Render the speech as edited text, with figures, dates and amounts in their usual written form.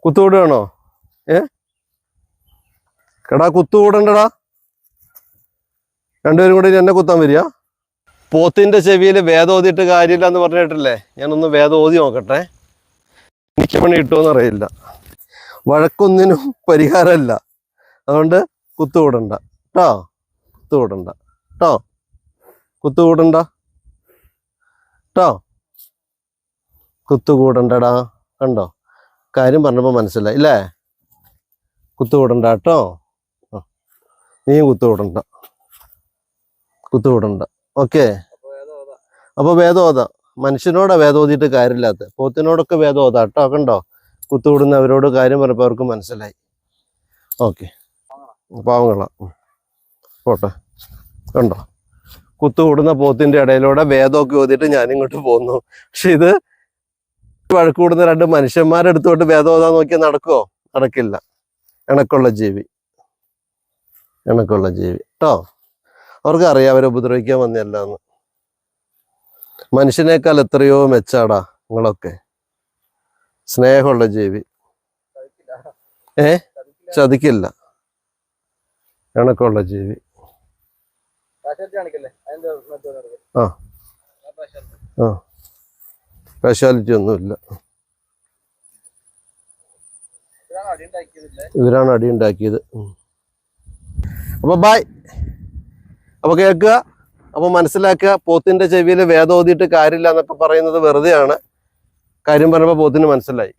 കുത്തുകൂടുകയാണോ? എടാ കുത്തുകൂടണ്ടടാ, രണ്ടുപേരും കൂടി എന്നെ കുത്താൻ വരിക. പോത്തിന്റെ ചെവിയിൽ വേദം ഓതിയിട്ട് കാര്യമില്ല എന്ന് പറഞ്ഞിട്ടില്ലേ? ഞാനൊന്ന് വേദം ഓതി നോക്കട്ടെ, എനിക്ക് പണി കിട്ടുമെന്ന് അറിയില്ല. വഴക്കൊന്നിനും പരിഹാരമല്ല, അതുകൊണ്ട് കുത്തുകൂടണ്ട കേട്ടോ, കുത്തുകൂടണ്ട കേട്ടോ, കുത്തുകൂടണ്ട കേട്ടോ, കുത്തുകൂടണ്ടടാ. കണ്ടോ, കാര്യം പറഞ്ഞപ്പോൾ മനസ്സിലായി അല്ലേ? കുത്തുകൂടണ്ട കേട്ടോ, നീ കുത്തുകൂടണ്ട, കുത്തുകൂടണ്ട. ഓക്കെ, അപ്പോൾ വേദം ഓതാ. മനുഷ്യനോടാ വേദം ഓതിയിട്ട് കാര്യമില്ലാത്ത, പോത്തിനോടൊക്കെ വേദം ഓതാ കേട്ടോ. കണ്ടോ, കുത്തുകൂടുന്ന അവരോട് കാര്യം പറഞ്ഞപ്പോൾ അവർക്ക് മനസ്സിലായി. ഓക്കെ, പാവങ്ങളാ, പോട്ടെ. കണ്ടോ, കുത്തുകൂടുന്ന പോത്തിൻ്റെ ഇടയിലൂടെ വേദമൊക്കെ ഓതിയിട്ട് ഞാനിങ്ങോട്ട് പോന്നു. പക്ഷെ ഇത് വഴക്കൂടുന്ന രണ്ട് മനുഷ്യന്മാരെടുത്തോട്ട് വേദം ഓതാൻ നോക്കിയാൽ നടക്കുമോ? നടക്കില്ല. ഇണക്കുള്ള ജീവി, ഇണക്കുള്ള ജീവി കേട്ടോ. അവർക്ക് അറിയാം അവരെ ഉപദ്രവിക്കാൻ വന്നല്ല എന്ന്. മനുഷ്യനേക്കാൾ എത്രയോ മെച്ചാടാ നിങ്ങളൊക്കെ. സ്നേഹമുള്ള ജീവി, ചതിക്കില്ല, ഇണക്കുള്ള ജീവി. ആ ആ സ്പെഷ്യാലിറ്റി ഒന്നുമില്ല. ഇവരാണ് അടി ഉണ്ടാക്കിയത്. അപ്പൊ ബായ്. അപ്പൊ കേൾക്കുക, അപ്പൊ മനസ്സിലാക്കുക, പോത്തിന്റെ ചെവിയിൽ വേദം ഓതിയിട്ട് കാര്യമില്ല എന്നൊക്കെ പറയുന്നത് വെറുതെയാണ്. കാര്യം പറഞ്ഞപ്പോൾ പോത്തിന് മനസ്സിലായി.